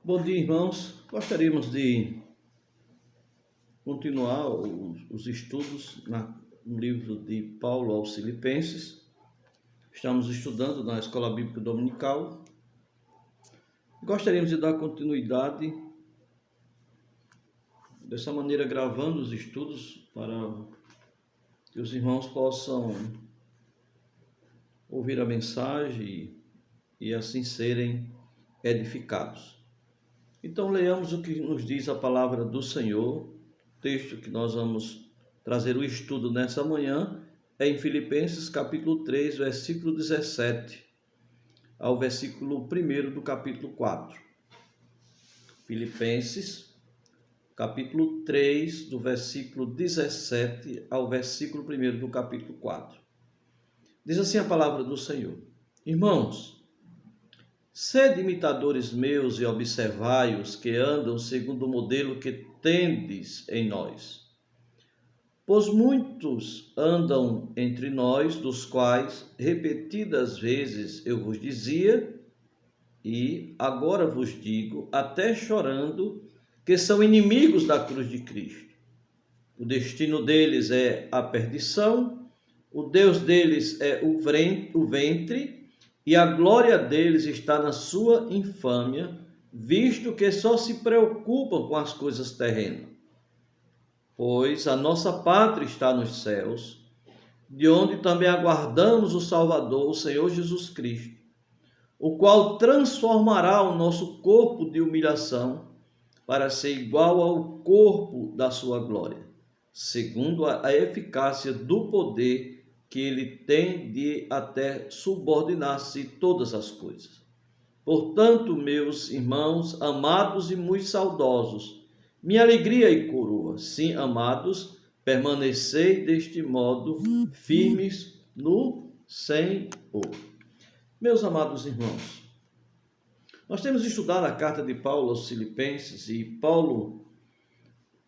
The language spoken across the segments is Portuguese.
Bom dia, irmãos. Gostaríamos de continuar os estudos no livro de Paulo aos Filipenses. Estamos estudando na Escola Bíblica Dominical. Gostaríamos de dar continuidade, dessa maneira gravando os estudos para que os irmãos possam ouvir a mensagem e assim serem edificados. Então, leamos o que nos diz a palavra do Senhor. O texto que nós vamos trazer o estudo nessa manhã é em Filipenses, capítulo 3, versículo 17, ao versículo 1 do capítulo 4. Filipenses, capítulo 3, do versículo 17 ao versículo 1 do capítulo 4. Diz assim a palavra do Senhor: Irmãos, sede imitadores meus e observai os que andam segundo o modelo que tendes em nós. Pois muitos andam entre nós, dos quais repetidas vezes eu vos dizia, e agora vos digo, até chorando, que são inimigos da cruz de Cristo. O destino deles é a perdição, o Deus deles é o ventre, e a glória deles está na sua infâmia, visto que só se preocupam com as coisas terrenas. Pois a nossa pátria está nos céus, de onde também aguardamos o Salvador, o Senhor Jesus Cristo, o qual transformará o nosso corpo de humilhação para ser igual ao corpo da sua glória, segundo a eficácia do poder que ele tem de até subordinar-se todas as coisas. Portanto, meus irmãos, amados e muito saudosos, minha alegria e coroa, sim, amados, permanecei deste modo firmes no Senhor. Meus amados irmãos, nós temos estudado a carta de Paulo aos Filipenses e Paulo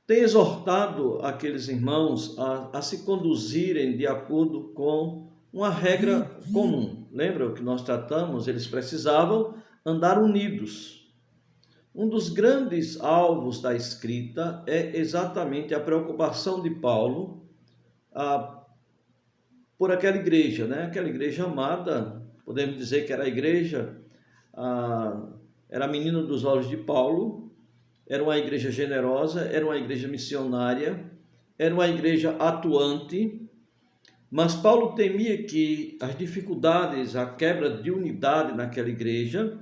tem exortado aqueles irmãos a se conduzirem de acordo com uma regra comum. Lembra o que nós tratamos? Eles precisavam andar unidos. Um dos grandes alvos da escrita é exatamente a preocupação de Paulo por aquela igreja, né? Aquela igreja amada, podemos dizer que era a igreja, era a menina dos olhos de Paulo. Era uma igreja generosa, era uma igreja missionária, era uma igreja atuante, mas Paulo temia que as dificuldades, a quebra de unidade naquela igreja,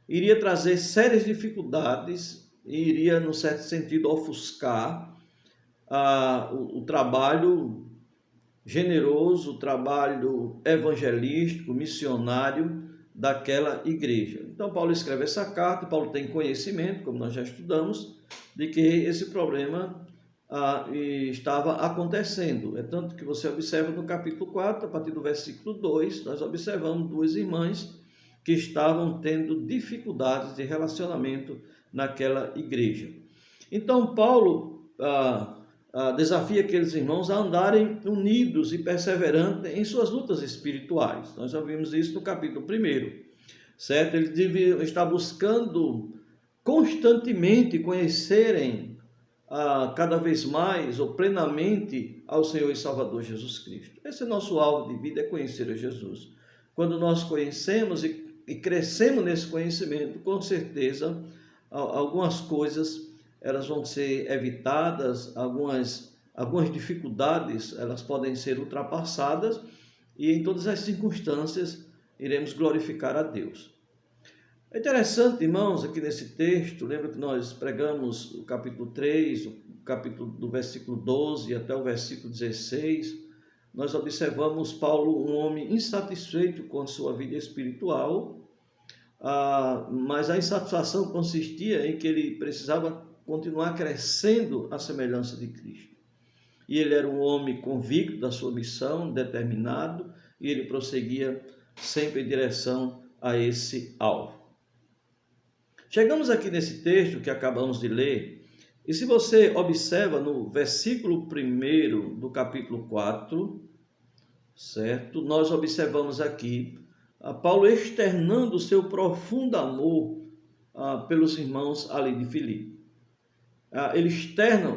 iria trazer sérias dificuldades e iria, num certo sentido, ofuscar o trabalho generoso, o trabalho evangelístico, missionário daquela igreja. Então Paulo escreve essa carta. Paulo tem conhecimento, como nós já estudamos, de que esse problema estava acontecendo. É tanto que você observa no capítulo 4, a partir do versículo 2, nós observamos duas irmãs que estavam tendo dificuldades de relacionamento naquela igreja. Então Paulo desafia aqueles irmãos a andarem unidos e perseverantes em suas lutas espirituais. Nós já vimos isso no capítulo 1, certo? Eles deviam estar buscando constantemente conhecerem cada vez mais ou plenamente ao Senhor e Salvador Jesus Cristo. Esse é nosso alvo de vida, é conhecer a Jesus. Quando nós conhecemos e crescemos nesse conhecimento, com certeza algumas coisas elas vão ser evitadas, algumas dificuldades elas podem ser ultrapassadas e em todas as circunstâncias iremos glorificar a Deus. É interessante, irmãos, aqui nesse texto, lembra que nós pregamos o capítulo 3, o capítulo do versículo 12 até o versículo 16, nós observamos Paulo, um homem insatisfeito com a sua vida espiritual, mas a insatisfação consistia em que ele precisava continuar crescendo à semelhança de Cristo. E ele era um homem convicto da sua missão, determinado, e ele prosseguia sempre em direção a esse alvo. Chegamos aqui nesse texto que acabamos de ler, e se você observa no versículo 1 do capítulo 4, certo? Nós observamos aqui a Paulo externando o seu profundo amor pelos irmãos ali de Filipe. Ele externa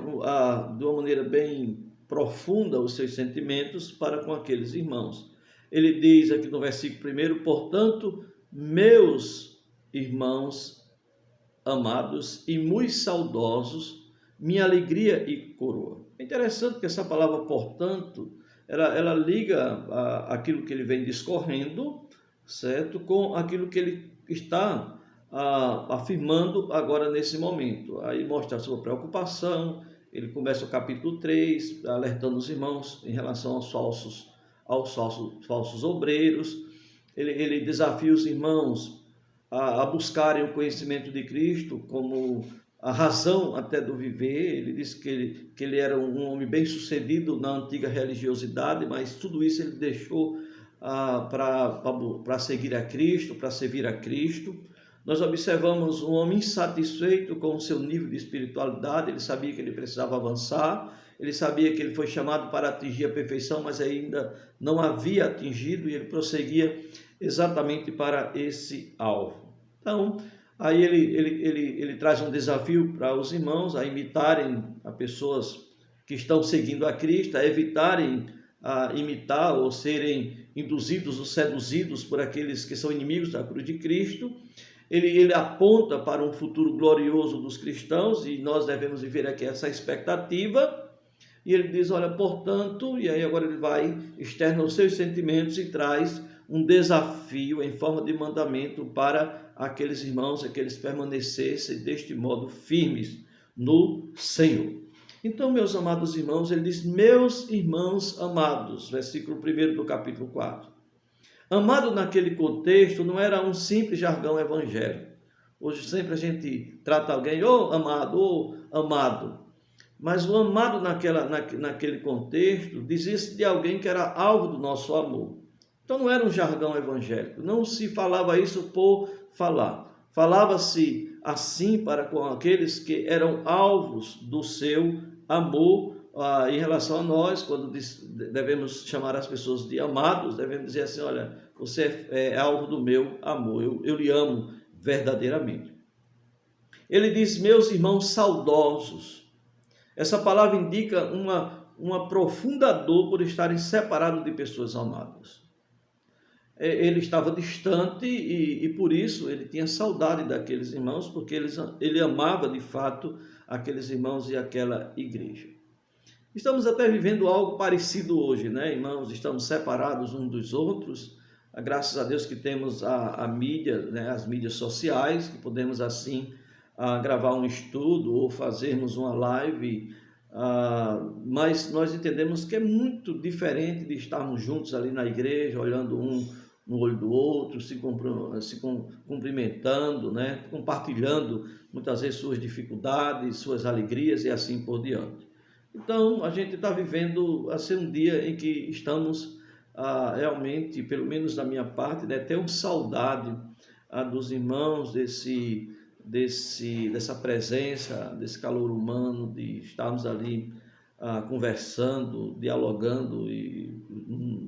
de uma maneira bem profunda os seus sentimentos para com aqueles irmãos. Ele diz aqui no versículo 1, portanto, meus irmãos amados e muito saudosos, minha alegria e coroa. É interessante que essa palavra, portanto, ela liga aquilo que ele vem discorrendo, certo, com aquilo que ele está afirmando agora nesse momento. Aí mostra a sua preocupação. Ele começa o capítulo 3, alertando os irmãos em relação aos falsos obreiros. Ele desafia os irmãos a buscarem o conhecimento de Cristo como a razão até do viver. Ele disse que ele era um homem bem sucedido na antiga religiosidade, mas tudo isso ele deixou para seguir a Cristo, para servir a Cristo. Nós observamos um homem insatisfeito com o seu nível de espiritualidade. Ele sabia que ele precisava avançar, ele sabia que ele foi chamado para atingir a perfeição, mas ainda não havia atingido, e ele prosseguia exatamente para esse alvo. Então, aí ele traz um desafio para os irmãos a imitarem a pessoas que estão seguindo a Cristo, a evitarem imitar ou serem induzidos ou seduzidos por aqueles que são inimigos da cruz de Cristo. Ele aponta para um futuro glorioso dos cristãos, e nós devemos viver aqui essa expectativa. E ele diz, olha, portanto, e aí agora ele vai, externa os seus sentimentos e traz um desafio em forma de mandamento para aqueles irmãos, que eles permanecessem deste modo firmes no Senhor. Então, meus amados irmãos, ele diz, meus irmãos amados, versículo 1 do capítulo 4. Amado naquele contexto não era um simples jargão evangélico. Hoje sempre a gente trata alguém, amado, amado. Mas o amado naquele contexto dizia-se de alguém que era alvo do nosso amor. Então não era um jargão evangélico, não se falava isso por falar. Falava-se assim para com aqueles que eram alvos do seu amor. Em relação a nós, quando devemos chamar as pessoas de amados, devemos dizer assim, olha, você é alvo do meu amor, eu lhe amo verdadeiramente. Ele diz, meus irmãos saudosos. Essa palavra indica uma profunda dor por estarem separados de pessoas amadas. Ele estava distante e por isso ele tinha saudade daqueles irmãos, porque ele amava de fato aqueles irmãos e aquela igreja. Estamos até vivendo algo parecido hoje, né, irmãos? Estamos separados uns dos outros. Graças a Deus que temos a mídia, né, as mídias sociais, que podemos assim gravar um estudo ou fazermos uma live. Mas nós entendemos que é muito diferente de estarmos juntos ali na igreja, olhando um no olho do outro, se cumprimentando, né, compartilhando muitas vezes suas dificuldades, suas alegrias e assim por diante. Então, a gente está vivendo assim, um dia em que estamos realmente, pelo menos da minha parte, né, tenho saudade dos irmãos, dessa presença, desse calor humano, de estarmos ali conversando, dialogando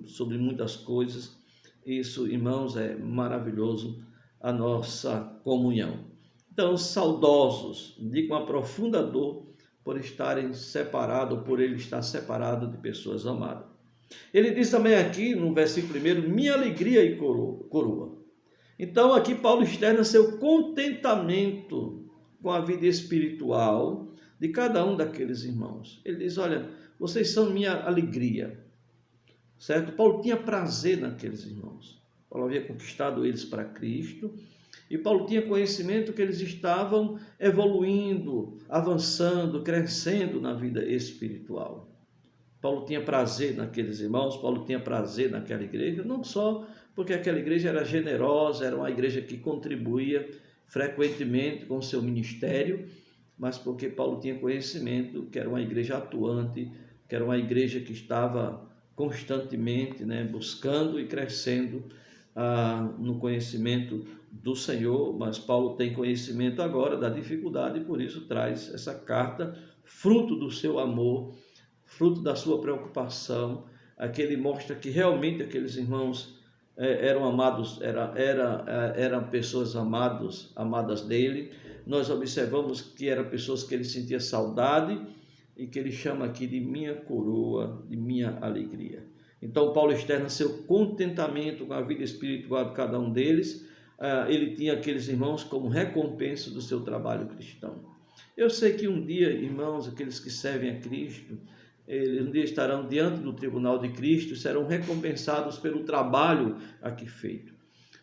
sobre muitas coisas. Isso, irmãos, é maravilhoso, a nossa comunhão. Então, saudosos, com uma profunda dor, por estarem separados, por ele estar separado de pessoas amadas. Ele diz também aqui no versículo 1, minha alegria e coroa. Então aqui Paulo externa seu contentamento com a vida espiritual de cada um daqueles irmãos. Ele diz, olha, vocês são minha alegria, certo? Paulo tinha prazer naqueles irmãos. Paulo havia conquistado eles para Cristo. E Paulo tinha conhecimento que eles estavam evoluindo, avançando, crescendo na vida espiritual. Paulo tinha prazer naqueles irmãos, Paulo tinha prazer naquela igreja, não só porque aquela igreja era generosa, era uma igreja que contribuía frequentemente com o seu ministério, mas porque Paulo tinha conhecimento que era uma igreja atuante, que era uma igreja que estava constantemente, né, buscando e crescendo no conhecimento do Senhor. Mas Paulo tem conhecimento agora da dificuldade e por isso traz essa carta, fruto do seu amor, fruto da sua preocupação. Aqui ele mostra que realmente aqueles irmãos eram amados, eram pessoas amadas dele. Nós observamos que eram pessoas que ele sentia saudade e que ele chama aqui de minha coroa, de minha alegria. Então Paulo externa seu contentamento com a vida espiritual de cada um deles. Ele tinha aqueles irmãos como recompensa do seu trabalho cristão. Eu sei que um dia, irmãos, aqueles que servem a Cristo, eles um dia estarão diante do tribunal de Cristo e serão recompensados pelo trabalho aqui feito.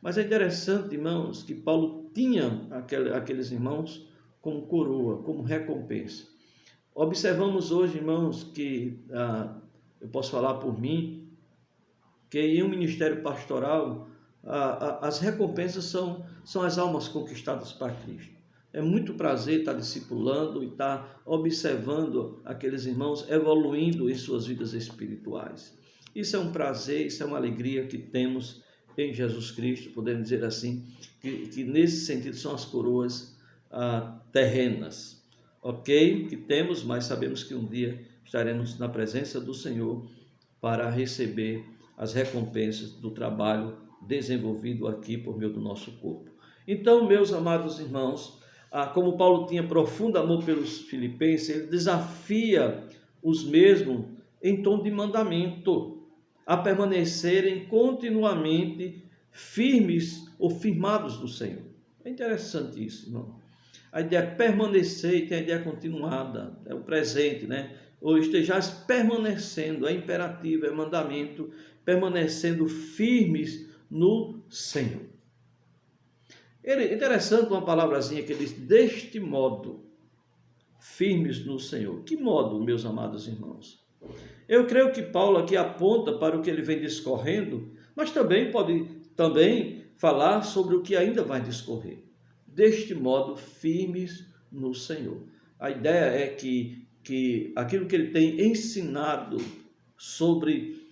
Mas é interessante, irmãos, que Paulo tinha aqueles irmãos como coroa, como recompensa. Observamos hoje, irmãos, que eu posso falar por mim, que em um ministério pastoral, as recompensas são as almas conquistadas para Cristo. É muito prazer estar discipulando e estar observando aqueles irmãos evoluindo em suas vidas espirituais. Isso é um prazer, isso é uma alegria que temos em Jesus Cristo, podemos dizer assim, que nesse sentido são as coroas terrenas, ok? Que temos, mas sabemos que um dia estaremos na presença do Senhor para receber as recompensas do trabalho desenvolvido aqui por meio do nosso corpo. Então, meus amados irmãos, como Paulo tinha profundo amor pelos filipenses, ele desafia os mesmos em tom de mandamento a permanecerem continuamente firmes ou firmados no Senhor. É interessante isso, irmão. A ideia é permanecer e tem a ideia continuada, é o presente, né? Ou estejais permanecendo, é imperativo, é mandamento, permanecendo firmes no Senhor. É interessante uma palavrazinha que ele diz, deste modo, firmes no Senhor. Que modo, meus amados irmãos? Eu creio que Paulo aqui aponta para o que ele vem discorrendo, mas também pode falar sobre o que ainda vai discorrer. Deste modo, firmes no Senhor. A ideia é que aquilo que ele tem ensinado sobre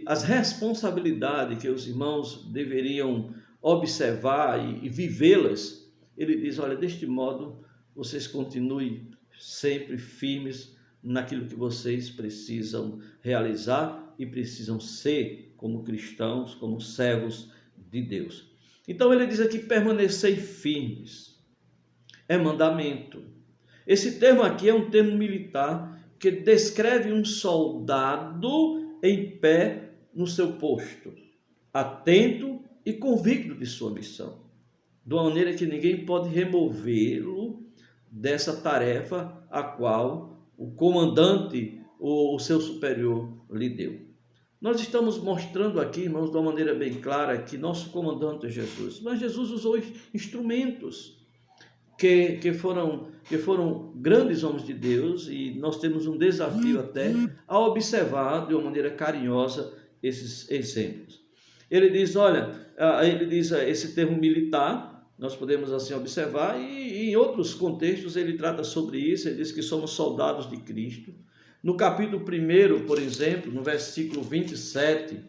as responsabilidades que os irmãos deveriam observar e vivê-las, ele diz, olha, deste modo, vocês continuem sempre firmes naquilo que vocês precisam realizar e precisam ser como cristãos, como servos de Deus. Então ele diz aqui, permanecei firmes, é mandamento. Esse termo aqui é um termo militar que descreve um soldado em pé no seu posto, atento e convicto de sua missão, de uma maneira que ninguém pode removê-lo dessa tarefa a qual o comandante ou o seu superior lhe deu. Nós estamos mostrando aqui, irmãos, de uma maneira bem clara, que nosso comandante é Jesus, mas Jesus usou instrumentos que foram grandes homens de Deus, e nós temos um desafio até a observar de uma maneira carinhosa esses exemplos. Ele diz, olha, esse termo militar, nós podemos assim observar, e em outros contextos ele trata sobre isso, ele diz que somos soldados de Cristo. No capítulo 1, por exemplo, no versículo 27,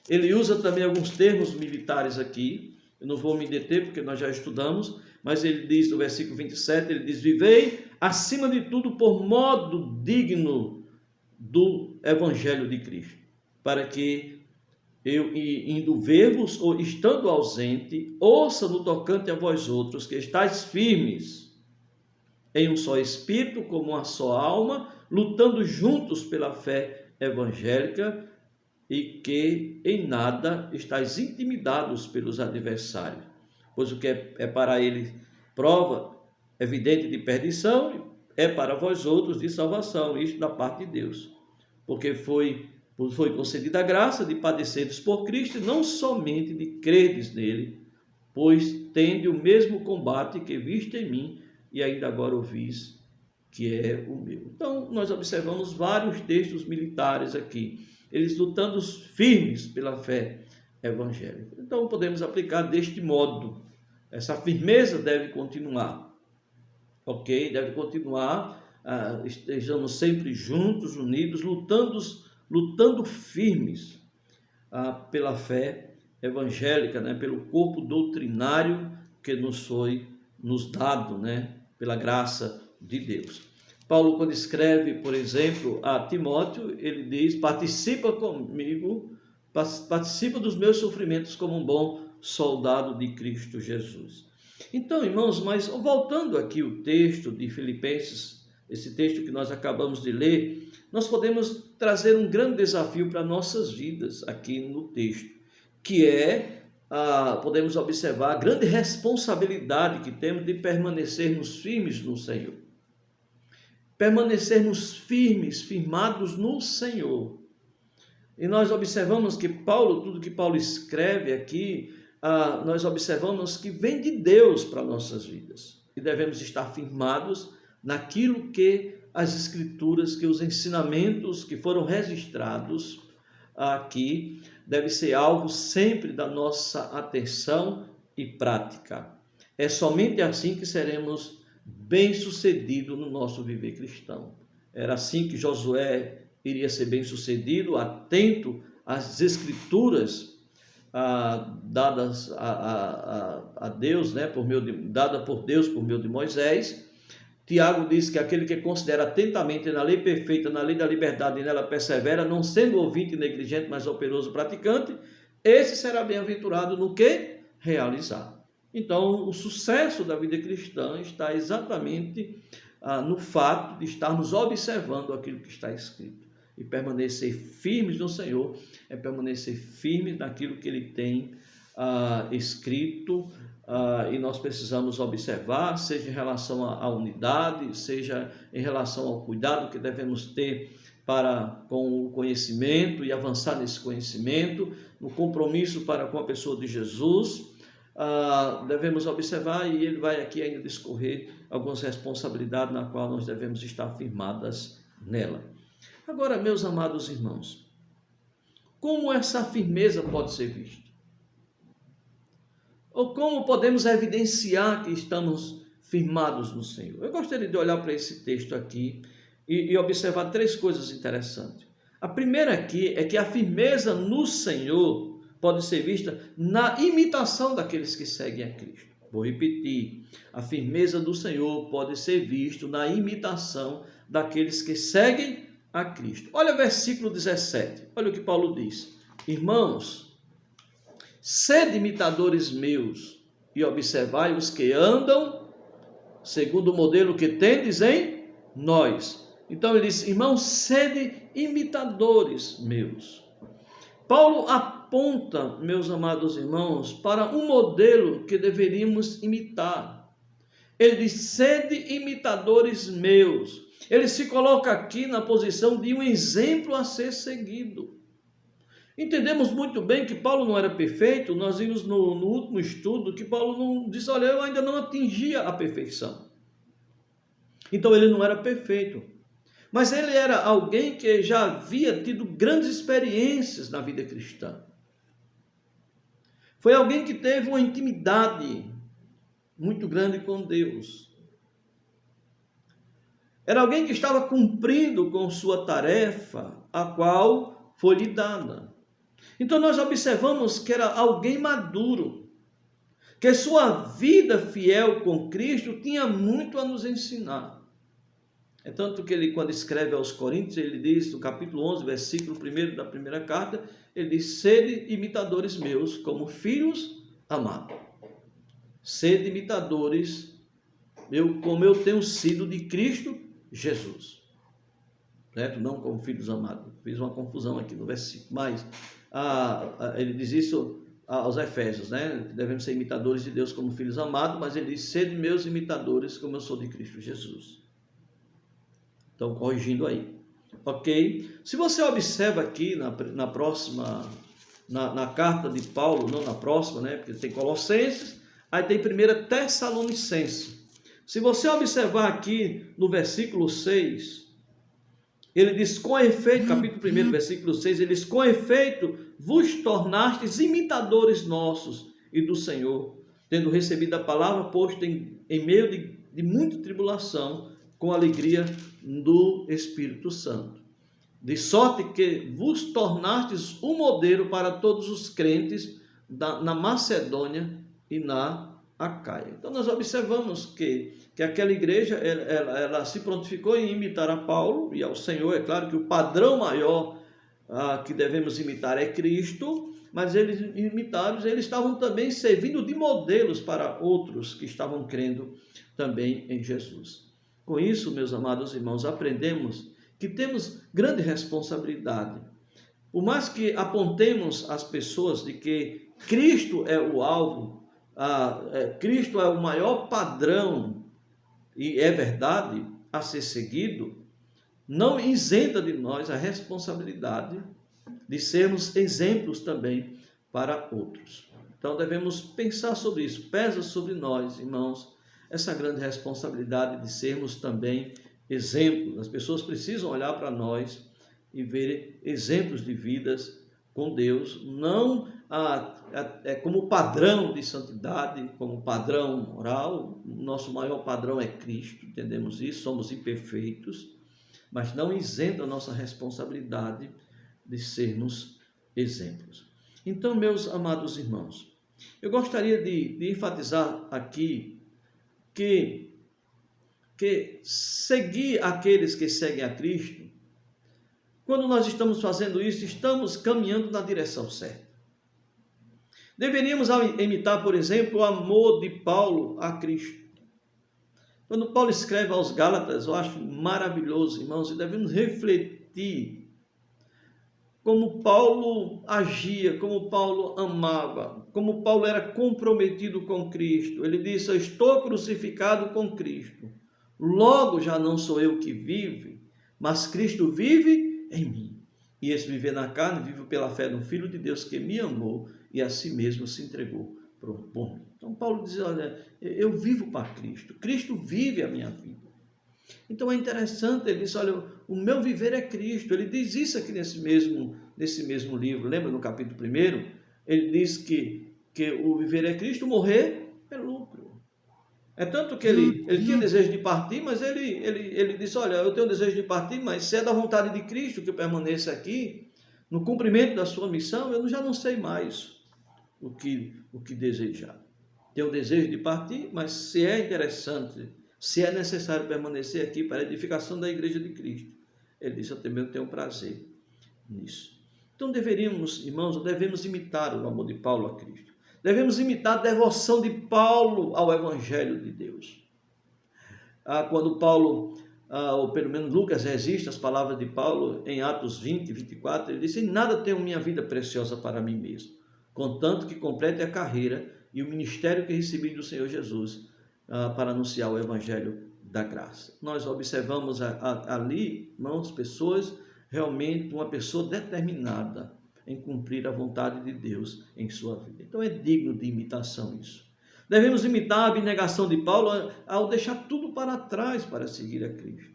ele usa também alguns termos militares aqui, eu não vou me deter porque nós já estudamos, mas ele diz no versículo 27, ele diz, vivei acima de tudo por modo digno do Evangelho de Cristo, para que eu, indo ver-vos ou estando ausente, ouça no tocante a vós outros, que estáis firmes em um só espírito, como uma só alma, lutando juntos pela fé evangélica, e que em nada estáis intimidados pelos adversários, pois o que é para ele prova evidente de perdição, é para vós outros de salvação, isto da parte de Deus, porque foi concedida a graça de padecerdes por Cristo, e não somente de credes nele, pois tende o mesmo combate que viste em mim, e ainda agora ouvis que é o meu. Então, nós observamos vários textos militares aqui, eles lutando firmes pela fé evangélica. Então, podemos aplicar deste modo. Essa firmeza deve continuar, ok? Deve continuar, estejamos sempre juntos, unidos, lutando firmes pela fé evangélica, né? Pelo corpo doutrinário que nos dado, né? Pela graça de Deus. Paulo, quando escreve, por exemplo, a Timóteo, ele diz, participa comigo participa dos meus sofrimentos como um bom soldado de Cristo Jesus. Então, irmãos, mas voltando aqui o texto de Filipenses, esse texto que nós acabamos de ler, nós podemos trazer um grande desafio para nossas vidas aqui no texto, que é, podemos observar a grande responsabilidade que temos de permanecermos firmes no Senhor. Permanecermos firmes, firmados no Senhor. E nós observamos que tudo que Paulo escreve aqui, nós observamos que vem de Deus para nossas vidas. E devemos estar firmados naquilo que as Escrituras, que os ensinamentos que foram registrados aqui, deve ser alvo sempre da nossa atenção e prática. É somente assim que seremos bem-sucedidos no nosso viver cristão. Era assim que Josué iria ser bem-sucedido, atento às Escrituras dadas a Deus, né, dada por Deus por meio de Moisés. Tiago diz que aquele que considera atentamente na lei perfeita, na lei da liberdade, e nela persevera, não sendo ouvinte negligente, mas operoso praticante, esse será bem-aventurado no que realizar. Então, o sucesso da vida cristã está exatamente no fato de estarmos observando aquilo que está escrito. E permanecer firmes no Senhor é permanecer firmes naquilo que Ele tem escrito, e nós precisamos observar, seja em relação à unidade, seja em relação ao cuidado que devemos ter com o conhecimento e avançar nesse conhecimento, no compromisso com a pessoa de Jesus. Devemos observar, e ele vai aqui ainda discorrer algumas responsabilidades na qual nós devemos estar firmadas nela. Agora, meus amados irmãos, como essa firmeza pode ser vista? Ou como podemos evidenciar que estamos firmados no Senhor? Eu gostaria de olhar para esse texto aqui e observar três coisas interessantes. A primeira aqui é que a firmeza no Senhor pode ser vista na imitação daqueles que seguem a Cristo. Vou repetir, a firmeza do Senhor pode ser vista na imitação daqueles que seguem a Cristo. Olha o versículo 17, olha o que Paulo diz: irmãos, sede imitadores meus e observai os que andam segundo o modelo que tendes em nós. Então ele diz: irmãos, sede imitadores meus. Paulo aponta, meus amados irmãos, para um modelo que deveríamos imitar. Ele diz: sede imitadores meus. Ele se coloca aqui na posição de um exemplo a ser seguido. Entendemos muito bem que Paulo não era perfeito. Nós vimos no último estudo que Paulo não disse: olha, eu ainda não atingia a perfeição. Então ele não era perfeito. Mas ele era alguém que já havia tido grandes experiências na vida cristã. Foi alguém que teve uma intimidade muito grande com Deus. Era alguém que estava cumprindo com sua tarefa, a qual foi lhe dada. Então nós observamos que era alguém maduro, que sua vida fiel com Cristo tinha muito a nos ensinar. É tanto que ele, quando escreve aos Coríntios, ele diz, no capítulo 11, versículo 1 da primeira carta, ele diz: sede imitadores meus, como amados. Sede imitadores, como eu tenho sido de Cristo Jesus. Certo? Não como filhos amados. Fiz uma confusão aqui no versículo. Mas ele diz isso aos Efésios, né? Devemos ser imitadores de Deus como filhos amados, mas ele diz: sede meus imitadores, como eu sou de Cristo Jesus. Então, corrigindo aí. Ok? Se você observa aqui na próxima, na carta de Paulo, não na próxima, né? Porque tem Colossenses, aí tem 1 Tessalonicenses. Se você observar aqui no versículo 6, ele diz: com efeito, capítulo 1, versículo 6, ele diz: com efeito vos tornastes imitadores nossos e do Senhor, tendo recebido a palavra posta em meio de muita tribulação, com alegria do Espírito Santo. De sorte que vos tornastes um modelo para todos os crentes na Macedônia e na Acaia. Então nós observamos que aquela igreja ela se prontificou em imitar a Paulo e ao Senhor. É claro que o padrão maior que devemos imitar é Cristo, mas eles estavam também servindo de modelos para outros que estavam crendo também em Jesus. Com isso, meus amados irmãos, aprendemos que temos grande responsabilidade. Por mais que apontemos às pessoas de que Cristo é o alvo, Cristo é o maior padrão, e é verdade, a ser seguido, não isenta de nós a responsabilidade de sermos exemplos também para outros. Então devemos pensar sobre isso. Pesa sobre nós, irmãos, essa grande responsabilidade de sermos também exemplos. As pessoas precisam olhar para nós e ver exemplos de vidas com Deus, não como padrão de santidade, como padrão moral. Nosso maior padrão é Cristo, entendemos isso, somos imperfeitos, mas não isenta a nossa responsabilidade de sermos exemplos. Então, meus amados irmãos, eu gostaria de enfatizar aqui que seguir aqueles que seguem a Cristo, quando nós estamos fazendo isso, estamos caminhando na direção certa. Deveríamos imitar, por exemplo, o amor de Paulo a Cristo. Quando Paulo escreve aos Gálatas, eu acho maravilhoso, irmãos, e devemos refletir como Paulo agia, como Paulo amava, como Paulo era comprometido com Cristo. Ele disse: eu estou crucificado com Cristo, logo já não sou eu que vive, mas Cristo vive em mim. E esse viver na carne, vivo pela fé no Filho de Deus que me amou e a si mesmo se entregou por mim. Então Paulo diz: olha, eu vivo para Cristo, Cristo vive a minha vida. Então é interessante, ele diz: olha, o meu viver é Cristo. Ele diz isso aqui nesse mesmo livro. Lembra no capítulo 1? Ele diz que o viver é Cristo, morrer é lucro. É tanto que ele tinha desejo de partir, mas ele disse: olha, eu tenho desejo de partir, mas se é da vontade de Cristo que eu permaneça aqui, no cumprimento da sua missão, eu já não sei mais o que desejar. Tenho desejo de partir, mas se é interessante, se é necessário permanecer aqui para a edificação da igreja de Cristo, ele disse: eu também tenho prazer nisso. Então devemos imitar o amor de Paulo a Cristo. Devemos imitar a devoção de Paulo ao Evangelho de Deus. Quando Paulo, ou pelo menos Lucas, registra as palavras de Paulo em Atos 20, 24, ele disse: em nada tenho minha vida preciosa para mim mesmo, contanto que complete a carreira e o ministério que recebi do Senhor Jesus, para anunciar o Evangelho da graça. Nós observamos ali, irmãos, pessoas, realmente uma pessoa determinada em cumprir a vontade de Deus em sua vida. Então é digno de imitação isso. Devemos imitar a abnegação de Paulo ao deixar tudo para trás para seguir a Cristo.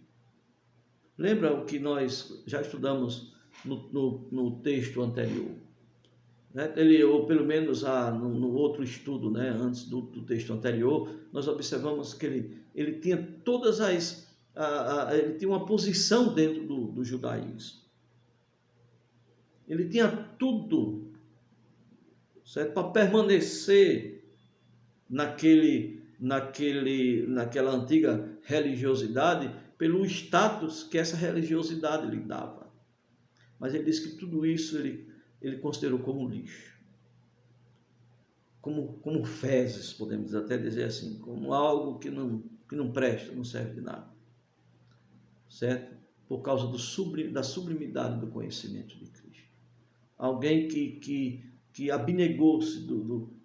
Lembra o que nós já estudamos no texto anterior? Ele, ou pelo menos no outro estudo, antes do texto anterior, nós observamos que ele tinha todas ele tinha uma posição dentro do judaísmo. Ele tinha tudo, certo, para permanecer naquela antiga religiosidade, pelo status que essa religiosidade lhe dava. Mas ele disse que tudo isso ele considerou como lixo, como fezes, podemos até dizer assim, como algo que não presta, não serve de nada, certo? Por causa da sublimidade do conhecimento de Cristo. Alguém que abnegou-se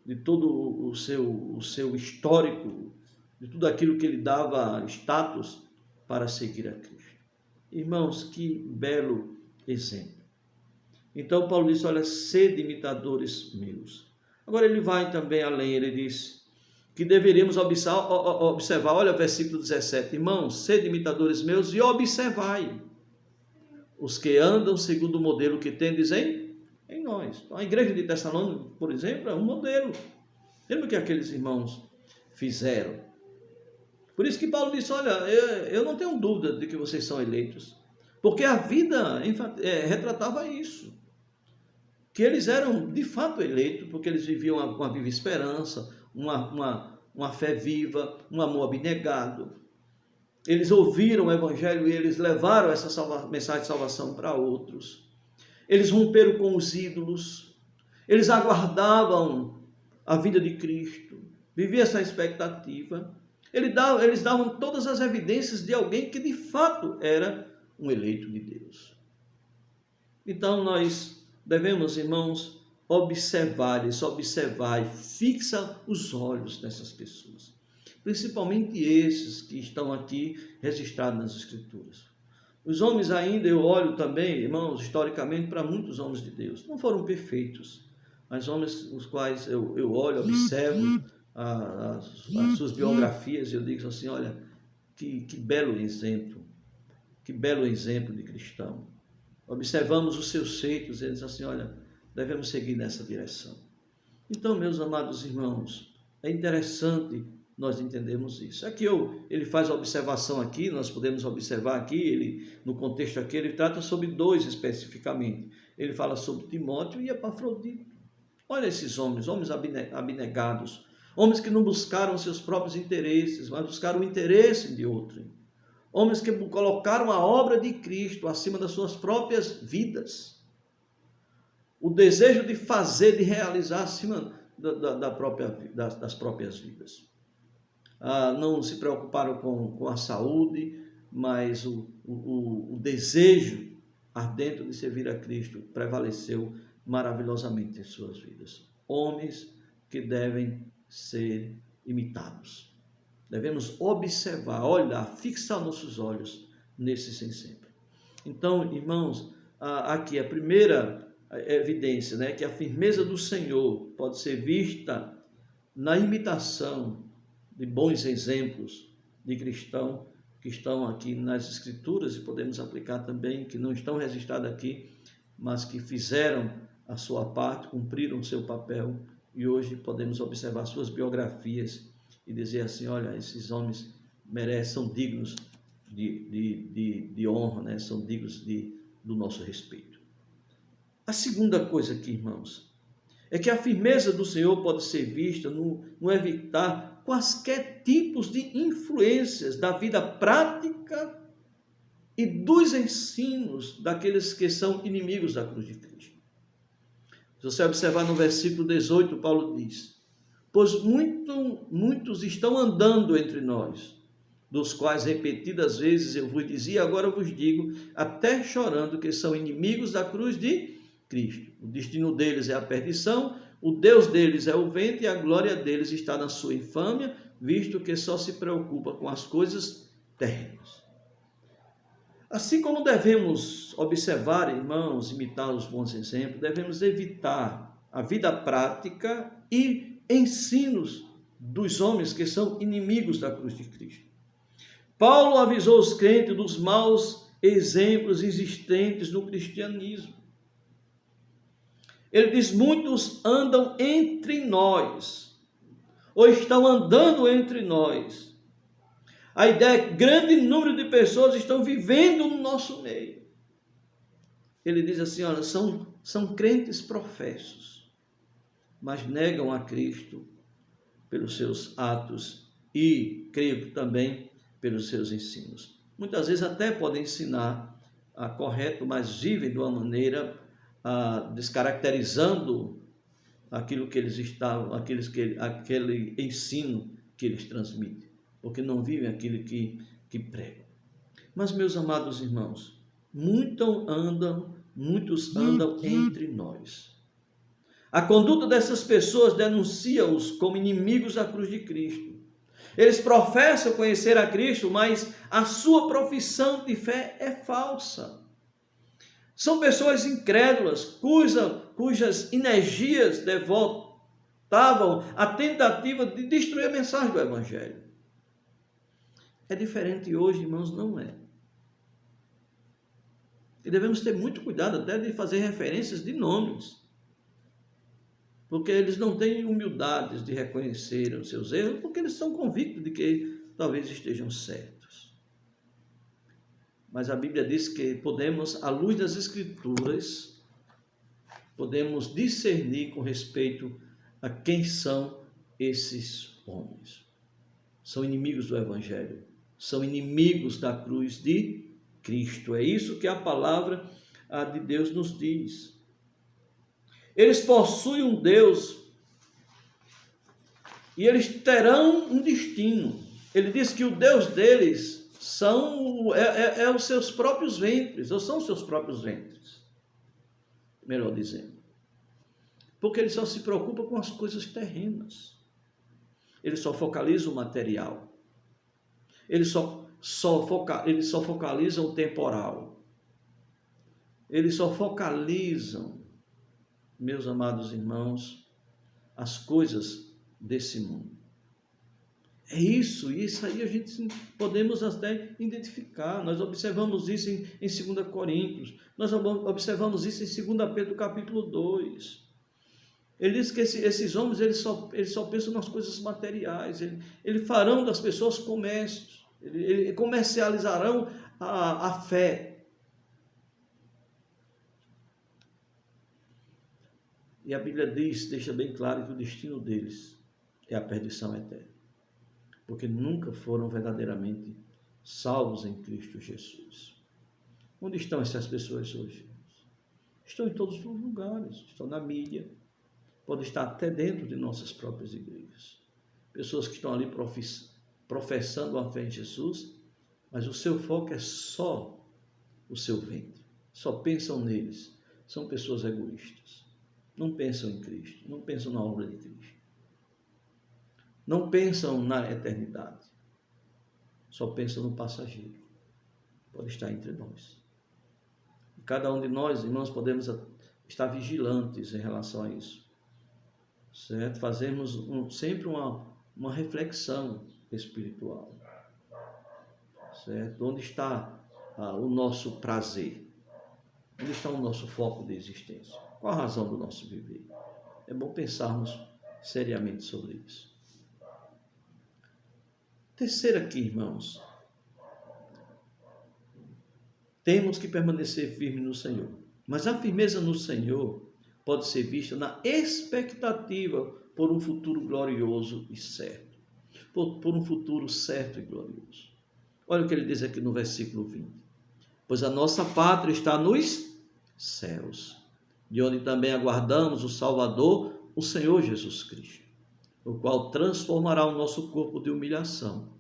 de todo o seu histórico, de tudo aquilo que lhe dava status para seguir a Cristo. Irmãos, que belo exemplo. Então Paulo diz: olha, sede imitadores meus. Agora ele vai também além, ele diz que deveríamos observar, olha o versículo 17, irmãos, sede imitadores meus e observai os que andam segundo o modelo que tendes em nós. Então, a igreja de Tessalônica, por exemplo, é um modelo. Lembra o que aqueles irmãos fizeram? Por isso que Paulo disse: olha, eu não tenho dúvida de que vocês são eleitos, porque a vida retratava isso, que eles eram de fato eleitos, porque eles viviam uma viva esperança, uma fé viva, um amor abnegado. Eles ouviram o Evangelho e eles levaram essa mensagem de salvação para outros. Eles romperam com os ídolos, eles aguardavam a vinda de Cristo, viviam essa expectativa. Eles davam todas as evidências de alguém que de fato era um eleito de Deus. Então nós devemos, irmãos, observar e fixa os olhos dessas pessoas, principalmente esses que estão aqui registrados nas Escrituras. Os homens ainda, eu olho também, irmãos, historicamente, para muitos homens de Deus. Não foram perfeitos, mas homens os quais eu olho, observo as suas biografias, e eu digo assim, olha, que belo exemplo de cristão. Observamos os seus feitos, e eles assim, olha, devemos seguir nessa direção. Então, meus amados irmãos, é interessante nós entendermos isso. Aqui ele faz a observação aqui, nós podemos observar aqui, no contexto aqui, ele trata sobre dois especificamente. Ele fala sobre Timóteo e Epafrodito. Olha esses homens abnegados, homens que não buscaram seus próprios interesses, mas buscaram o interesse de outro. Homens que colocaram a obra de Cristo acima das suas próprias vidas. O desejo de fazer, de realizar acima das próprias vidas. Não se preocuparam com a saúde, mas o desejo ardente de servir a Cristo prevaleceu maravilhosamente em suas vidas. Homens que devem ser imitados. Devemos observar, olhar, fixar nossos olhos nesses sempre. Então, irmãos, aqui a primeira evidência, né, que a firmeza do Senhor pode ser vista na imitação de bons exemplos de cristãos que estão aqui nas Escrituras, e podemos aplicar também, que não estão registrados aqui, mas que fizeram a sua parte, cumpriram o seu papel, e hoje podemos observar suas biografias e dizer assim, olha, esses homens são dignos de honra, né? São dignos do nosso respeito. A segunda coisa aqui, irmãos, é que a firmeza do Senhor pode ser vista no evitar quaisquer tipos de influências da vida prática e dos ensinos daqueles que são inimigos da cruz de Cristo. Se você observar no versículo 18, Paulo diz, pois muitos estão andando entre nós, dos quais repetidas vezes eu vos dizia, agora eu vos digo, até chorando, que são inimigos da cruz de Cristo. O destino deles é a perdição, o Deus deles é o vento e a glória deles está na sua infâmia, visto que só se preocupa com as coisas terrenas. Assim como devemos observar, irmãos, imitar os bons exemplos, devemos evitar a vida prática e ensinos dos homens que são inimigos da cruz de Cristo. Paulo avisou os crentes dos maus exemplos existentes no cristianismo. Ele diz, muitos andam entre nós, ou estão andando entre nós. A ideia é que grande número de pessoas estão vivendo no nosso meio. Ele diz assim, olha, são crentes professos, mas negam a Cristo pelos seus atos e, creio também, pelos seus ensinos. Muitas vezes até podem ensinar correto, mas vivem de uma maneira descaracterizando aquilo que eles estavam, aquele ensino que eles transmitem, porque não vivem aquilo que pregam. Mas, meus amados irmãos, muitos andam entre nós. A conduta dessas pessoas denuncia-os como inimigos da cruz de Cristo. Eles professam conhecer a Cristo, mas a sua profissão de fé é falsa. São pessoas incrédulas, cujas energias devotavam à tentativa de destruir a mensagem do Evangelho. É diferente hoje, irmãos, não é. E devemos ter muito cuidado até de fazer referências de nomes, porque eles não têm humildade de reconhecer os seus erros, porque eles são convictos de que talvez estejam certos. Mas a Bíblia diz que podemos, à luz das Escrituras, podemos discernir com respeito a quem são esses homens. São inimigos do Evangelho, são inimigos da cruz de Cristo. É isso que a palavra de Deus nos diz. Eles possuem um Deus e eles terão um destino. Ele diz que o Deus deles é os seus próprios ventres, ou são os seus próprios ventres, melhor dizendo. Porque ele só se preocupa com as coisas terrenas. Ele só focaliza o material. Ele só focaliza o temporal. Eles só focalizam, meus amados irmãos, as coisas desse mundo. É isso aí a gente podemos até identificar. Nós observamos isso em 2 Coríntios, nós observamos isso em 2 Pedro capítulo 2. Ele diz que esses homens eles só pensam nas coisas materiais, eles farão das pessoas comércios, eles comercializarão a fé. E a Bíblia deixa bem claro que o destino deles é a perdição eterna, porque nunca foram verdadeiramente salvos em Cristo Jesus. Onde estão essas pessoas hoje? Estão em todos os lugares, estão na mídia, podem estar até dentro de nossas próprias igrejas. Pessoas que estão ali professando a fé em Jesus, mas o seu foco é só o seu ventre, só pensam neles. São pessoas egoístas, não pensam em Cristo, não pensam na obra de Cristo, não pensam na eternidade, só pensam no passageiro. Pode estar entre nós. E cada um de nós, irmãos, podemos estar vigilantes em relação a isso, certo? Fazermos sempre uma reflexão espiritual, certo? Onde está o nosso prazer? Onde está o nosso foco de existência? Qual a razão do nosso viver? É bom pensarmos seriamente sobre isso. Terceiro aqui, irmãos, temos que permanecer firmes no Senhor. Mas a firmeza no Senhor pode ser vista na expectativa por um futuro glorioso e certo. Por um futuro certo e glorioso. Olha o que ele diz aqui no versículo 20. Pois a nossa pátria está nos céus, de onde também aguardamos o Salvador, o Senhor Jesus Cristo, o qual transformará o nosso corpo de humilhação,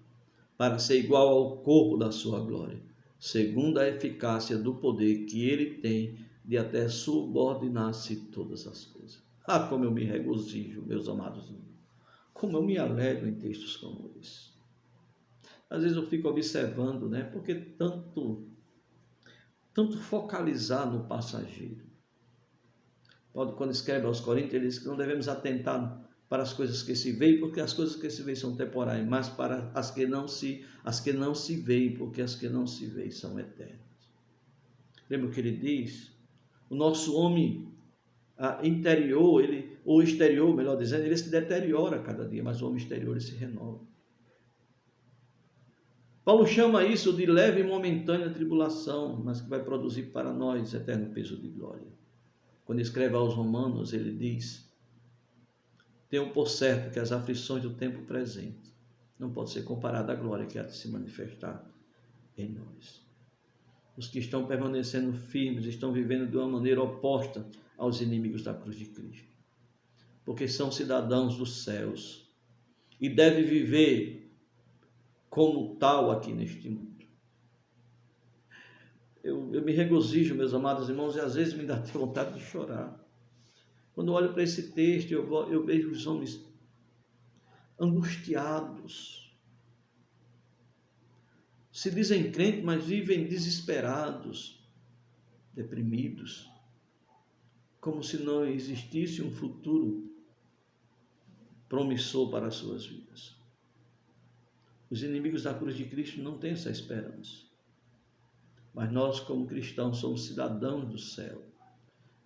para ser igual ao corpo da sua glória, segundo a eficácia do poder que ele tem de até subordinar-se todas as coisas. Ah, como eu me regozijo, meus amados irmãos, como eu me alegro em textos como esse. Às vezes eu fico observando, porque tanto focalizar no passageiro. Paulo, quando escreve aos Coríntios, ele diz que não devemos atentar para as coisas que se veem, porque as coisas que se veem são temporais, mas para as que não se veem, porque as que não se veem são eternas. Lembra o que ele diz? O nosso homem interior, ou exterior, melhor dizendo, ele se deteriora cada dia, mas o homem exterior ele se renova. Paulo chama isso de leve e momentânea tribulação, mas que vai produzir para nós eterno peso de glória. Quando escreve aos Romanos, ele diz: tenham por certo que as aflições do tempo presente não podem ser comparadas à glória que há de se manifestar em nós. Os que estão permanecendo firmes estão vivendo de uma maneira oposta aos inimigos da cruz de Cristo, porque são cidadãos dos céus e devem viver como tal aqui neste mundo. Eu me regozijo, meus amados irmãos, e às vezes me dá até vontade de chorar. Quando eu olho para esse texto, eu vejo os homens angustiados, se dizem crentes, mas vivem desesperados, deprimidos, como se não existisse um futuro promissor para as suas vidas. Os inimigos da cruz de Cristo não têm essa esperança. Mas nós, como cristãos, somos cidadãos do céu.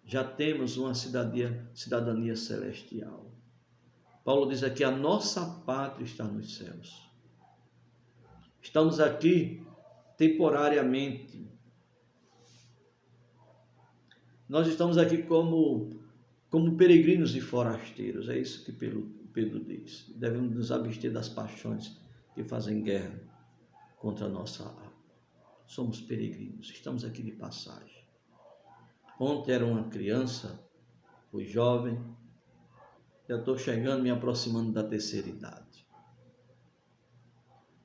Já temos uma cidadania celestial. Paulo diz aqui: a nossa pátria está nos céus. Estamos aqui temporariamente. Nós estamos aqui como peregrinos e forasteiros. É isso que Pedro diz. Devemos nos abster das paixões que fazem guerra contra a nossa alma. Somos peregrinos, estamos aqui de passagem. Ontem era uma criança, fui jovem, já estou chegando, me aproximando da terceira idade.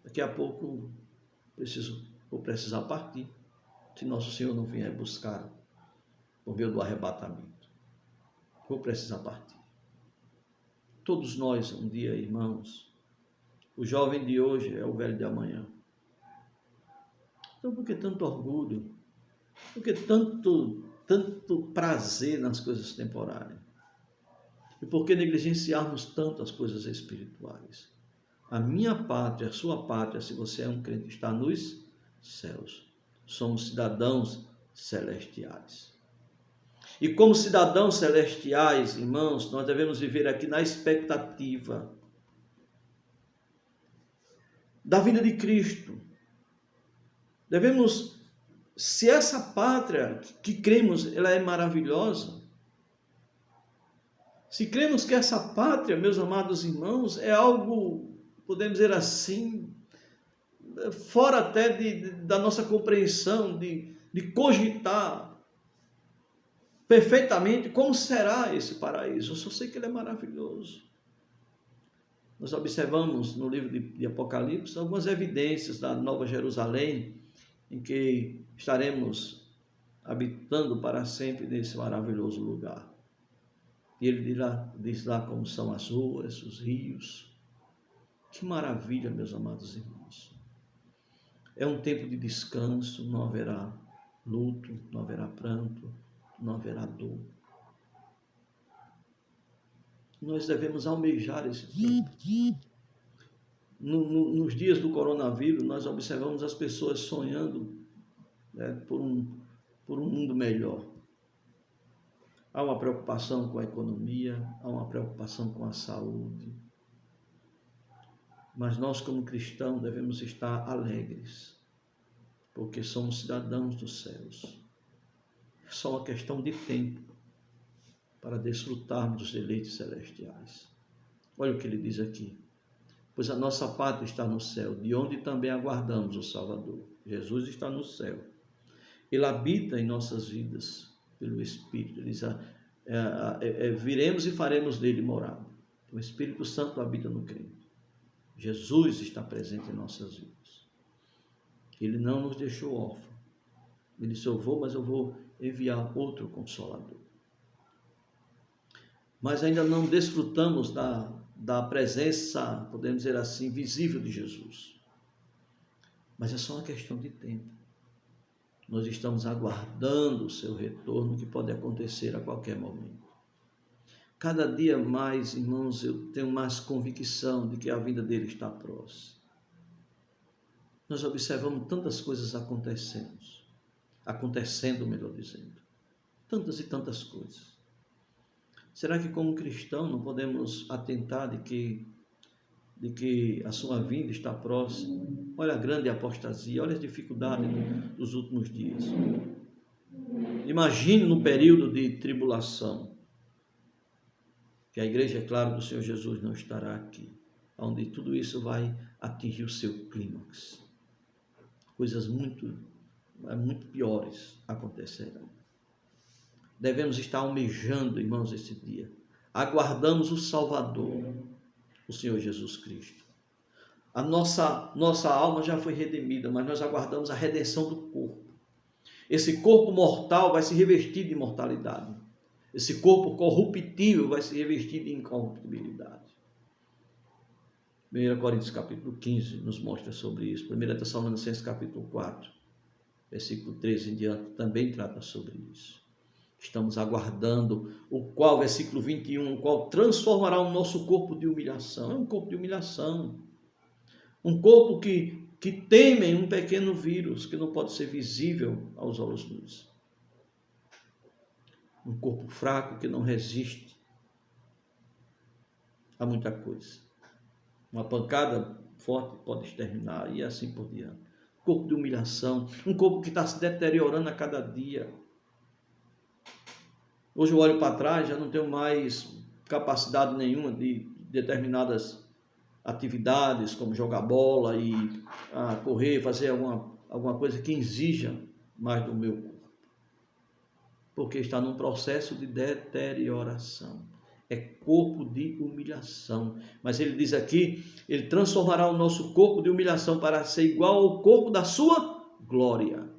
Daqui a pouco vou precisar partir, se nosso Senhor não vier buscar por meio do arrebatamento. Vou precisar partir. Todos nós, um dia, irmãos, o jovem de hoje é o velho de amanhã. Então, por que tanto orgulho? Por que tanto prazer nas coisas temporárias? E por que negligenciarmos tanto as coisas espirituais? A minha pátria, a sua pátria, se você é um crente, está nos céus. Somos cidadãos celestiais. E como cidadãos celestiais, irmãos, nós devemos viver aqui na expectativa da vinda de Cristo. Devemos, se essa pátria que cremos, ela é maravilhosa, se cremos que essa pátria, meus amados irmãos, é algo, podemos dizer assim, fora até da nossa compreensão, de cogitar perfeitamente como será esse paraíso. Eu só sei que ele é maravilhoso. Nós observamos no livro de Apocalipse algumas evidências da Nova Jerusalém, em que estaremos habitando para sempre nesse maravilhoso lugar. E ele diz lá como são as ruas, os rios. Que maravilha, meus amados irmãos. É um tempo de descanso, não haverá luto, não haverá pranto, não haverá dor. Nós devemos almejar esse tempo. Nos dias do coronavírus, nós observamos as pessoas sonhando, né, por um mundo melhor. Há uma preocupação com a economia, há uma preocupação com a saúde. Mas nós, como cristãos, devemos estar alegres, porque somos cidadãos dos céus. É só uma questão de tempo para desfrutarmos dos deleites celestiais. Olha o que ele diz aqui. Pois a nossa pátria está no céu, de onde também aguardamos o Salvador. Jesus está no céu. Ele habita em nossas vidas pelo Espírito. Ele diz, viremos e faremos dele morada. O Espírito Santo habita no crente. Jesus está presente em nossas vidas. Ele não nos deixou órfãos. Ele disse, eu vou, mas eu vou enviar outro Consolador. Mas ainda não desfrutamos da presença, podemos dizer assim, visível de Jesus. Mas é só uma questão de tempo. Nós estamos aguardando o seu retorno, que pode acontecer a qualquer momento. Cada dia mais, irmãos, eu tenho mais convicção de que a vinda dele está próxima. Nós observamos tantas coisas acontecendo, melhor dizendo. Tantas e tantas coisas. Será que como cristão não podemos atentar de que a sua vinda está próxima? Olha a grande apostasia, olha as dificuldades dos últimos dias. Imagine no período de tribulação, que a igreja, é claro, do Senhor Jesus não estará aqui, onde tudo isso vai atingir o seu clímax. Coisas muito piores acontecerão. Devemos estar almejando, irmãos, esse dia. Aguardamos o Salvador, o Senhor Jesus Cristo. A nossa alma já foi redimida, mas nós aguardamos a redenção do corpo. Esse corpo mortal vai se revestir de imortalidade. Esse corpo corruptível vai se revestir de incorruptibilidade. 1 Coríntios capítulo 15 nos mostra sobre isso. 1 Tessalonicenses capítulo 4, versículo 13 em diante, também trata sobre isso. Estamos aguardando o qual, versículo 21, o qual transformará o nosso corpo de humilhação. É um corpo de humilhação. Um corpo que teme um pequeno vírus que não pode ser visível aos olhos nus. Um corpo fraco que não resiste a muita coisa. Uma pancada forte pode exterminar e assim por diante. Corpo de humilhação, um corpo que está se deteriorando a cada dia. Hoje eu olho para trás, já não tenho mais capacidade nenhuma de determinadas atividades, como jogar bola e correr, fazer alguma coisa que exija mais do meu corpo. porque está num processo de deterioração. É corpo de humilhação. Mas ele diz aqui, ele transformará o nosso corpo de humilhação para ser igual ao corpo da sua glória.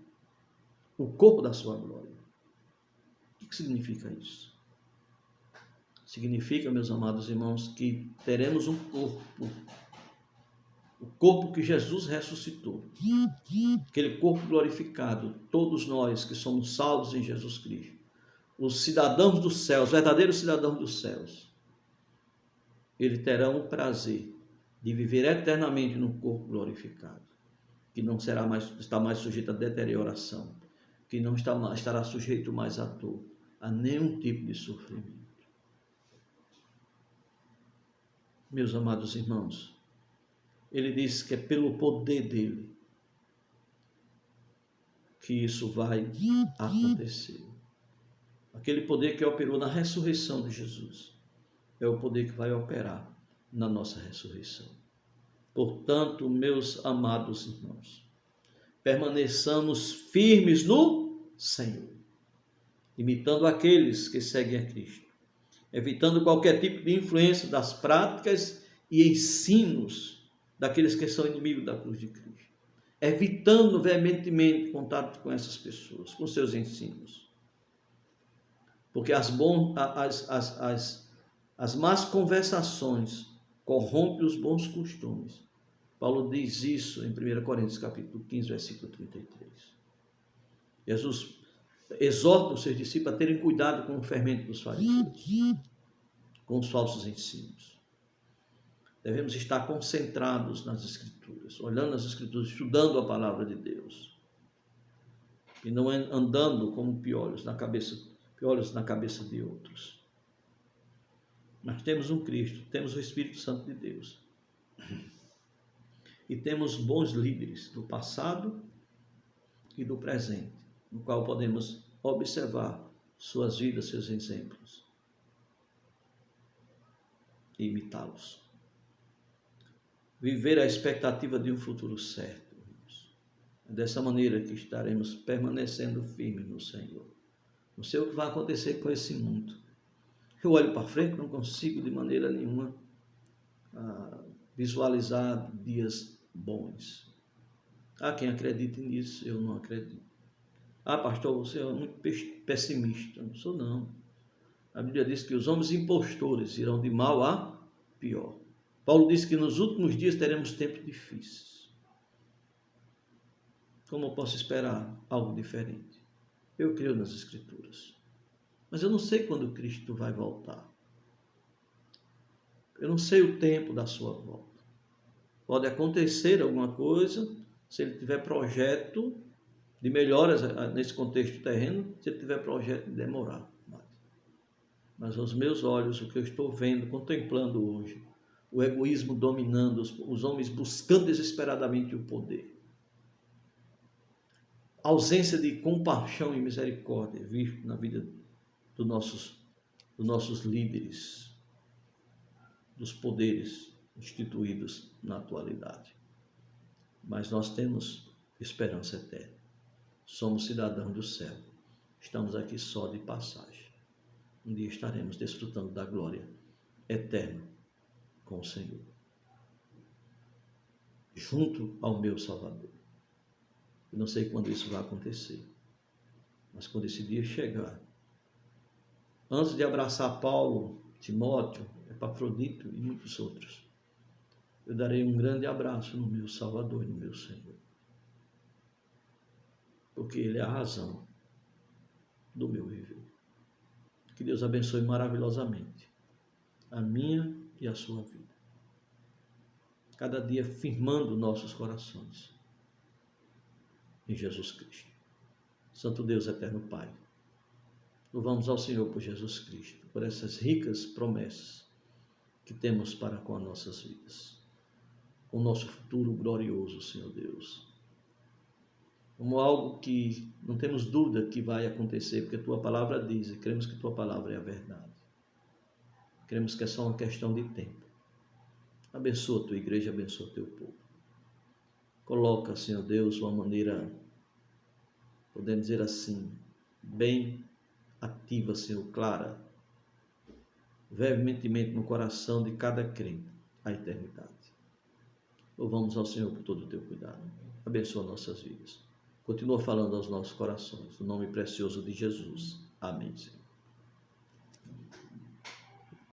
O corpo da sua glória. O que significa isso? Significa, meus amados irmãos, que teremos um corpo, o corpo que Jesus ressuscitou, aquele corpo glorificado, todos nós que somos salvos em Jesus Cristo, os cidadãos dos céus, verdadeiros cidadãos dos céus, eles terão o prazer de viver eternamente num corpo glorificado, que não está mais sujeito a deterioração, que não estará sujeito mais a dor, a nenhum tipo de sofrimento. Meus amados irmãos, ele diz que é pelo poder dele que isso vai acontecer. Aquele poder que operou na ressurreição de Jesus é o poder que vai operar na nossa ressurreição. Portanto, meus amados irmãos, permaneçamos firmes no Senhor, imitando aqueles que seguem a Cristo, evitando qualquer tipo de influência das práticas e ensinos daqueles que são inimigos da cruz de Cristo, evitando veementemente contato com essas pessoas, com seus ensinos, porque as más conversações corrompem os bons costumes. Paulo diz isso em 1 Coríntios capítulo 15, versículo 33. Jesus exorta os seus discípulos a terem cuidado com o fermento dos fariseus, com os falsos ensinos. Devemos estar concentrados nas Escrituras, olhando as Escrituras, estudando a palavra de Deus, e não andando como piolhos na cabeça de outros. Nós temos um Cristo, temos o Espírito Santo de Deus, e temos bons líderes do passado e do presente, no qual podemos observar suas vidas, seus exemplos e imitá-los. Viver a expectativa de um futuro certo. É dessa maneira que estaremos permanecendo firmes no Senhor. Não sei o que vai acontecer com esse mundo. Eu olho para frente, não consigo de maneira nenhuma visualizar dias bons. Há quem acredite nisso, eu não acredito. Pastor, você é muito pessimista. Não sou, não. A Bíblia diz que os homens impostores irão de mal a pior. Paulo diz que nos últimos dias teremos tempos difíceis. Como eu posso esperar algo diferente? Eu creio nas Escrituras. Mas eu não sei quando Cristo vai voltar. Eu não sei o tempo da sua volta. Pode acontecer alguma coisa, se ele tiver projeto de melhoras nesse contexto terreno, se ele tiver projeto de demorar. Mas aos meus olhos, o que eu estou vendo, contemplando hoje, o egoísmo dominando, os homens buscando desesperadamente o poder. A ausência de compaixão e misericórdia visto na vida dos nossos líderes, dos poderes instituídos na atualidade. Mas nós temos esperança eterna. Somos cidadãos do céu. Estamos aqui só de passagem. Um dia estaremos desfrutando da glória eterna com o Senhor, junto ao meu Salvador. Eu não sei quando isso vai acontecer, mas quando esse dia chegar, antes de abraçar Paulo, Timóteo, Epafrodito e muitos outros, eu darei um grande abraço no meu Salvador e no meu Senhor, porque Ele é a razão do meu viver. Que Deus abençoe maravilhosamente a minha e a sua vida. Cada dia firmando nossos corações em Jesus Cristo. Santo Deus, eterno Pai, louvamos ao Senhor por Jesus Cristo, por essas ricas promessas que temos para com as nossas vidas, com o nosso futuro glorioso, Senhor Deus, como algo que não temos dúvida que vai acontecer, porque a Tua palavra diz, e cremos que a Tua palavra é a verdade. Cremos que é só uma questão de tempo. Abençoa a Tua igreja, abençoa o Teu povo. Coloca, Senhor Deus, uma maneira, podemos dizer assim, bem ativa, Senhor, clara, veementemente no coração de cada crente, a eternidade. Louvamos ao Senhor por todo o teu cuidado. Abençoa nossas vidas. Continua falando aos nossos corações. No nome precioso de Jesus. Amém, Senhor.